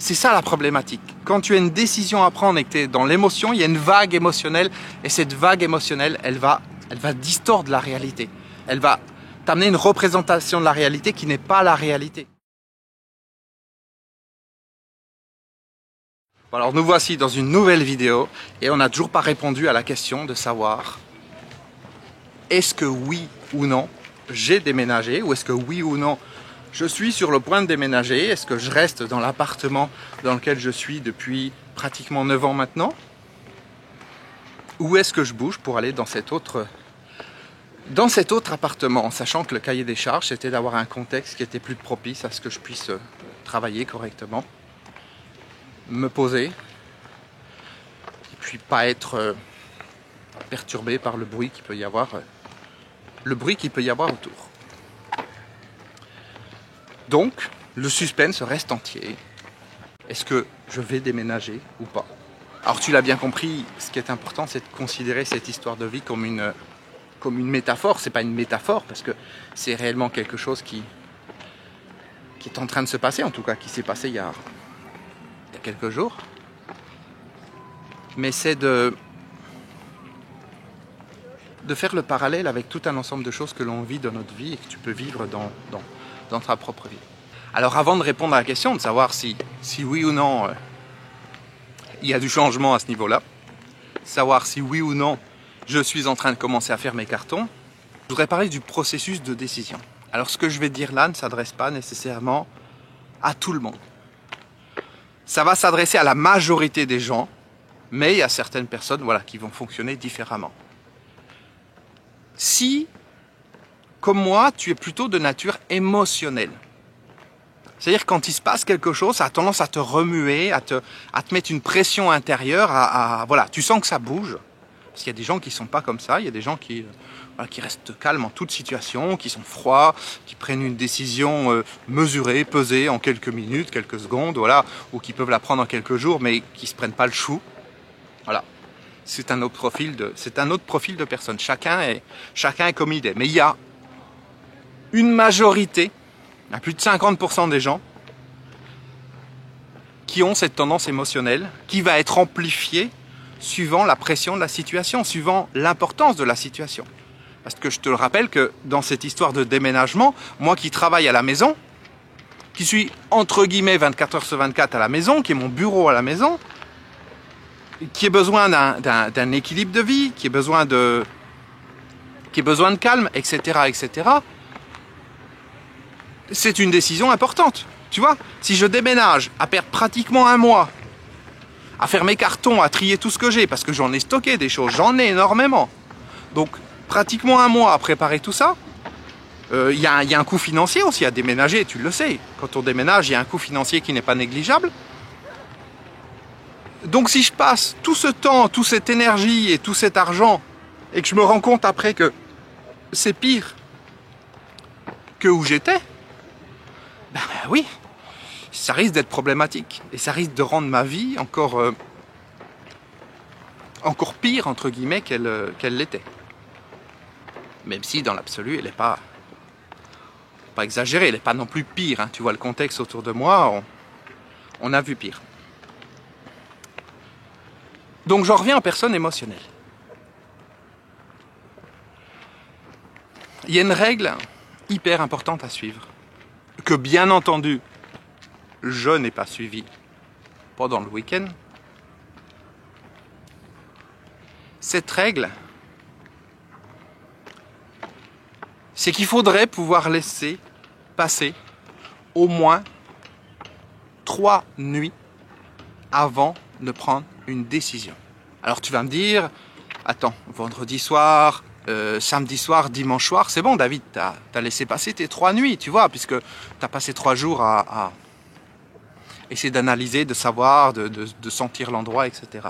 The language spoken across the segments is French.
C'est ça la problématique. Quand tu as une décision à prendre et que tu es dans l'émotion, il y a une vague émotionnelle et cette vague émotionnelle, elle va distordre la réalité. Elle va t'amener une représentation de la réalité qui n'est pas la réalité. Alors nous voici dans une nouvelle vidéo et on n'a toujours pas répondu à la question de savoir est-ce que oui ou non j'ai déménagé ou est-ce que oui ou non je suis sur le point de déménager. Est-ce que je reste dans l'appartement dans lequel je suis depuis pratiquement 9 ans maintenant ou est-ce que je bouge pour aller dans cet autre appartement, en sachant que le cahier des charges c'était d'avoir un contexte qui était plus propice à ce que je puisse travailler correctement, me poser et puis pas être perturbé par le bruit qu'il peut y avoir autour. Donc le suspense reste entier. Est-ce que je vais déménager ou pas? Alors tu l'as bien compris, ce qui est important c'est de considérer cette histoire de vie comme une métaphore. C'est pas une métaphore parce que c'est réellement quelque chose qui est en train de se passer, en tout cas qui s'est passé il y a quelques jours, mais c'est de faire le parallèle avec tout un ensemble de choses que l'on vit dans notre vie et que tu peux vivre dans ta propre vie. Alors avant de répondre à la question de savoir si oui ou non il y a du changement à ce niveau-là, savoir si oui ou non je suis en train de commencer à faire mes cartons, je voudrais parler du processus de décision. Alors ce que je vais dire là ne s'adresse pas nécessairement à tout le monde. Ça va s'adresser à la majorité des gens, mais il y a certaines personnes qui vont fonctionner différemment. Si, comme moi, tu es plutôt de nature émotionnelle, c'est-à-dire quand il se passe quelque chose, ça a tendance à te remuer, à te mettre une pression intérieure, tu sens que ça bouge. Parce qu'il y a des gens qui ne sont pas comme ça, il y a des gens qui restent calmes en toute situation, qui sont froids, qui prennent une décision mesurée, pesée en quelques minutes, quelques secondes, ou qui peuvent la prendre en quelques jours, mais qui ne se prennent pas le chou. Voilà. C'est un autre profil de personne. Chacun est comme il est. Mais il y a une majorité, il y a plus de 50% des gens qui ont cette tendance émotionnelle qui va être amplifiée suivant la pression de la situation, suivant l'importance de la situation. Parce que je te le rappelle que dans cette histoire de déménagement, moi qui travaille à la maison, qui suis entre guillemets 24 heures sur 24 à la maison, qui est mon bureau à la maison, qui a besoin d'un équilibre de vie, qui a besoin de calme, etc., etc., c'est une décision importante. Tu vois, si je déménage à perdre pratiquement un mois à faire mes cartons, à trier tout ce que j'ai, parce que j'en ai stocké des choses, j'en ai énormément. Donc, pratiquement un mois à préparer tout ça, y a un coût financier aussi à déménager, tu le sais. Quand on déménage, il y a un coût financier qui n'est pas négligeable. Donc, si je passe tout ce temps, toute cette énergie et tout cet argent, et que je me rends compte après que c'est pire que où j'étais, ben oui, ça risque d'être problématique et ça risque de rendre ma vie encore pire entre guillemets qu'elle l'était. Même si dans l'absolu elle n'est pas exagérée, elle n'est pas non plus pire. Tu vois le contexte autour de moi, on a vu pire. Donc j'en reviens aux personnes émotionnelles. Il y a une règle hyper importante à suivre, que bien entendu je n'ai pas suivi pendant le week-end. Cette règle, c'est qu'il faudrait pouvoir laisser passer au moins 3 nuits avant de prendre une décision. Alors tu vas me dire, attends, vendredi soir, samedi soir, dimanche soir, c'est bon David, t'as laissé passer tes 3 nuits, tu vois, puisque t'as passé 3 jours à essayer d'analyser, de savoir, de sentir l'endroit, etc.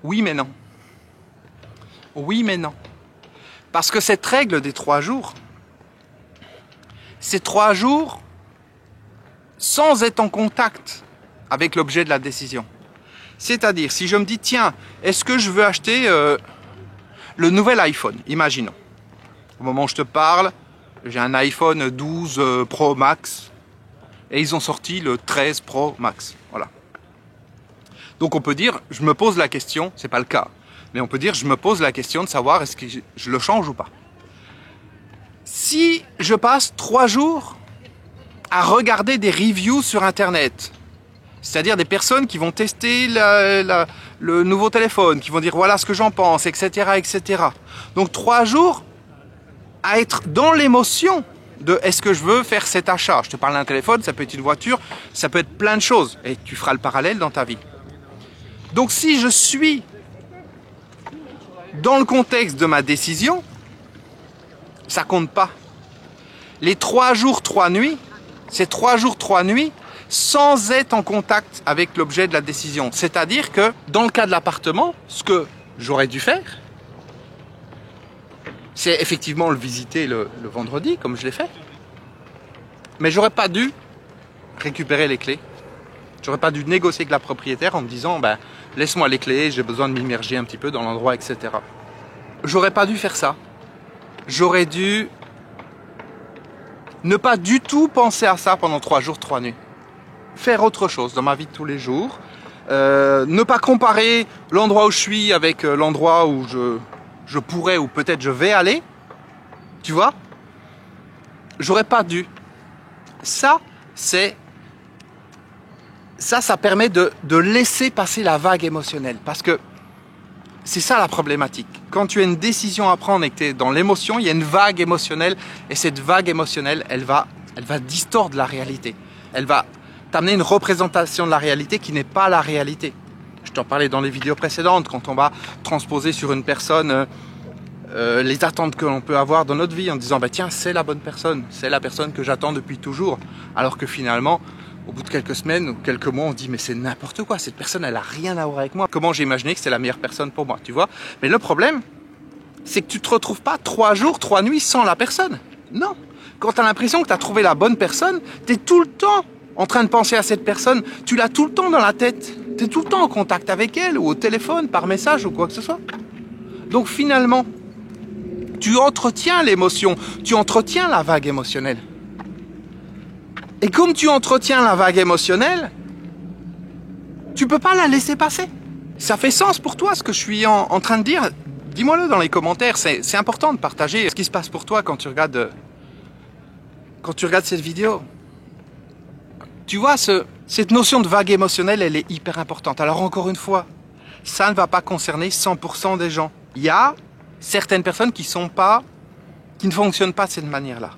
Oui mais non. Oui mais non. Parce que cette règle des 3 jours, c'est 3 jours sans être en contact avec l'objet de la décision. C'est-à-dire, si je me dis, tiens, est-ce que je veux acheter le nouvel iPhone, imaginons. Au moment où je te parle, j'ai un iPhone 12 Pro Max Et ils ont sorti le 13 Pro Max. Voilà. Donc on peut dire, je me pose la question, c'est pas le cas, mais on peut dire, je me pose la question de savoir est-ce que je le change ou pas. Si je passe 3 jours à regarder des reviews sur Internet, c'est-à-dire des personnes qui vont tester le nouveau téléphone, qui vont dire voilà ce que j'en pense, etc., etc. Donc 3 jours à être dans l'émotion de est-ce que je veux faire cet achat. Je te parle d'un téléphone, ça peut être une voiture, ça peut être plein de choses. Et tu feras le parallèle dans ta vie. Donc si je suis dans le contexte de ma décision, ça compte pas. Les 3 jours, 3 nuits, c'est 3 jours, 3 nuits sans être en contact avec l'objet de la décision. C'est-à-dire que dans le cas de l'appartement, ce que j'aurais dû faire, c'est effectivement le visiter le vendredi, comme je l'ai fait. Mais j'aurais pas dû récupérer les clés. J'aurais pas dû négocier avec la propriétaire en me disant ben, laisse-moi les clés, j'ai besoin de m'immerger un petit peu dans l'endroit, etc. J'aurais pas dû faire ça. J'aurais dû ne pas du tout penser à ça pendant 3 jours, 3 nuits. Faire autre chose dans ma vie de tous les jours. Ne pas comparer l'endroit où je suis avec l'endroit où je pourrais ou peut-être je vais aller. Tu vois? J'aurais pas dû. Ça permet de laisser passer la vague émotionnelle. Parce que c'est ça la problématique. Quand tu as une décision à prendre et que tu es dans l'émotion, il y a une vague émotionnelle. Et cette vague émotionnelle, elle va distordre la réalité. Elle va t'amener une représentation de la réalité qui n'est pas la réalité. Je t'en parlais dans les vidéos précédentes, quand on va transposer sur une personne les attentes que l'on peut avoir dans notre vie en disant bah, tiens, c'est la bonne personne, c'est la personne que j'attends depuis toujours. Alors que finalement, au bout de quelques semaines ou quelques mois, on dit mais c'est n'importe quoi, cette personne elle a rien à voir avec moi. Comment j'ai imaginé que c'est la meilleure personne pour moi, tu vois? Mais le problème, c'est que tu te retrouves pas 3 jours, 3 nuits sans la personne. Non. Quand tu as l'impression que tu as trouvé la bonne personne, tu es tout le temps en train de penser à cette personne, tu l'as tout le temps dans la tête, tu es tout le temps en contact avec elle ou au téléphone, par message ou quoi que ce soit. Donc finalement, tu entretiens l'émotion, tu entretiens la vague émotionnelle. Et comme tu entretiens la vague émotionnelle, tu peux pas la laisser passer. Ça fait sens pour toi ce que je suis en train de dire. Dis-moi-le dans les commentaires, c'est important de partager ce qui se passe pour toi quand tu regardes cette vidéo. Tu vois, cette notion de vague émotionnelle, elle est hyper importante. Alors encore une fois, ça ne va pas concerner 100% des gens. Il y a certaines personnes qui ne fonctionnent pas de cette manière-là.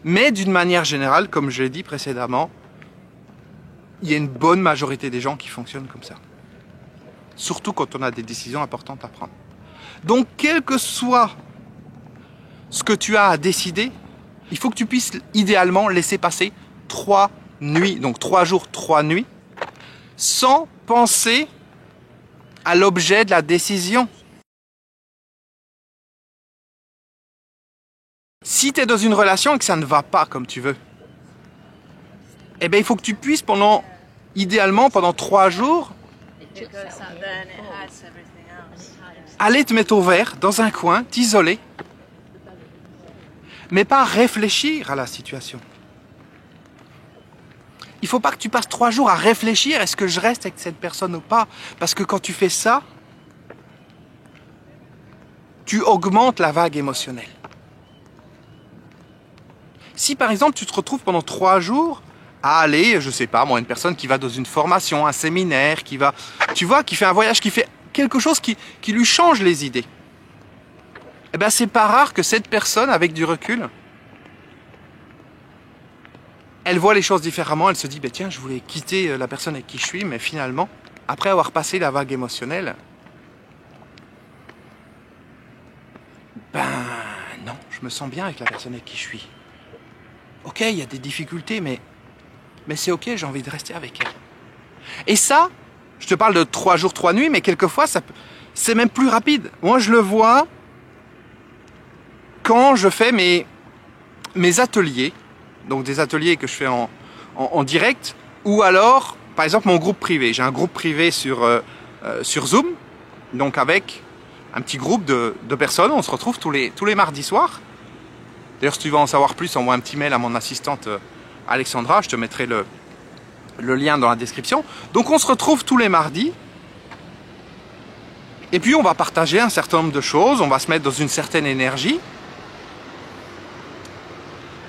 Mais d'une manière générale, comme je l'ai dit précédemment, il y a une bonne majorité des gens qui fonctionnent comme ça. Surtout quand on a des décisions importantes à prendre. Donc, quel que soit ce que tu as à décider, il faut que tu puisses idéalement laisser passer 3 nuits, donc 3 jours, 3 nuits, sans penser à l'objet de la décision. Si tu es dans une relation et que ça ne va pas comme tu veux, eh bien, il faut que tu puisses idéalement pendant 3 jours, aller te mettre au vert dans un coin, t'isoler, mais pas réfléchir à la situation. Il ne faut pas que tu passes 3 jours à réfléchir, est-ce que je reste avec cette personne ou pas? Parce que quand tu fais ça, tu augmentes la vague émotionnelle. Si par exemple tu te retrouves pendant 3 jours à aller, je sais pas moi, une personne qui va dans une formation, un séminaire, qui fait un voyage, qui fait quelque chose qui lui change les idées, eh ben c'est pas rare que cette personne, avec du recul, elle voit les choses différemment, elle se dit, ben tiens, je voulais quitter la personne avec qui je suis, mais finalement, après avoir passé la vague émotionnelle, ben non, je me sens bien avec la personne avec qui je suis. Ok, il y a des difficultés, mais c'est ok, j'ai envie de rester avec elle. Et ça, je te parle de 3 jours, 3 nuits, mais quelquefois, c'est même plus rapide. Moi, je le vois quand je fais mes ateliers, donc des ateliers que je fais en direct, ou alors, par exemple, mon groupe privé. J'ai un groupe privé sur Zoom, donc avec un petit groupe de personnes. On se retrouve tous les mardis soirs. D'ailleurs, si tu veux en savoir plus, envoie un petit mail à mon assistante Alexandra, je te mettrai le lien dans la description. Donc on se retrouve tous les mardis. Et puis on va partager un certain nombre de choses, on va se mettre dans une certaine énergie.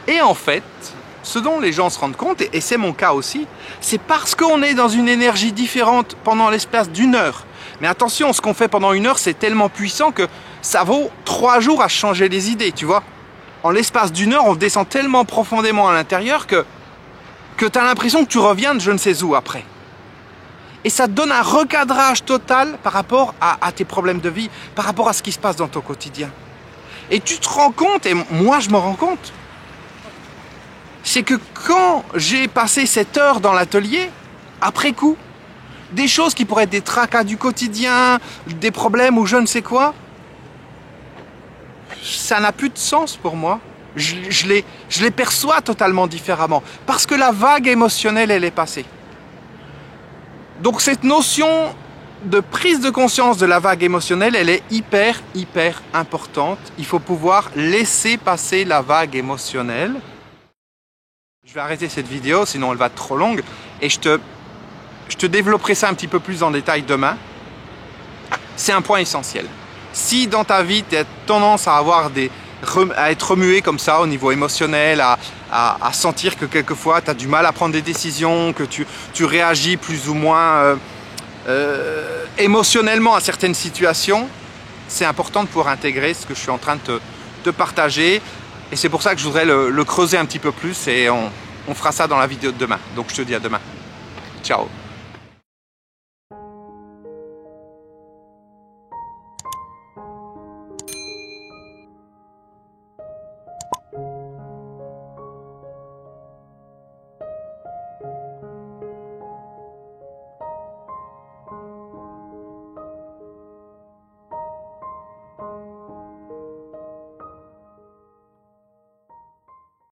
Et en fait, ce dont les gens se rendent compte, et c'est mon cas aussi, c'est parce qu'on est dans une énergie différente pendant l'espace d'une heure. Mais attention, ce qu'on fait pendant une heure, c'est tellement puissant que ça vaut 3 jours à changer les idées, tu vois. En l'espace d'une heure, on descend tellement profondément à l'intérieur que tu as l'impression que tu reviens de je ne sais où après. Et ça te donne un recadrage total par rapport à tes problèmes de vie, par rapport à ce qui se passe dans ton quotidien. Et tu te rends compte, et moi je me rends compte, c'est que quand j'ai passé cette heure dans l'atelier, après coup, des choses qui pourraient être des tracas du quotidien, des problèmes ou je ne sais quoi, ça n'a plus de sens pour moi. Je les perçois totalement différemment. Parce que la vague émotionnelle, elle est passée. Donc cette notion de prise de conscience de la vague émotionnelle, elle est hyper importante. Il faut pouvoir laisser passer la vague émotionnelle. Je vais arrêter cette vidéo, sinon elle va être trop longue. Et je te développerai ça un petit peu plus en détail demain. C'est un point essentiel. Si dans ta vie, tu as tendance à être remué comme ça au niveau émotionnel, à sentir que quelquefois tu as du mal à prendre des décisions, que tu réagis plus ou moins émotionnellement à certaines situations, c'est important de pouvoir intégrer ce que je suis en train de te partager. Et c'est pour ça que je voudrais le creuser un petit peu plus et on fera ça dans la vidéo de demain. Donc je te dis à demain. Ciao.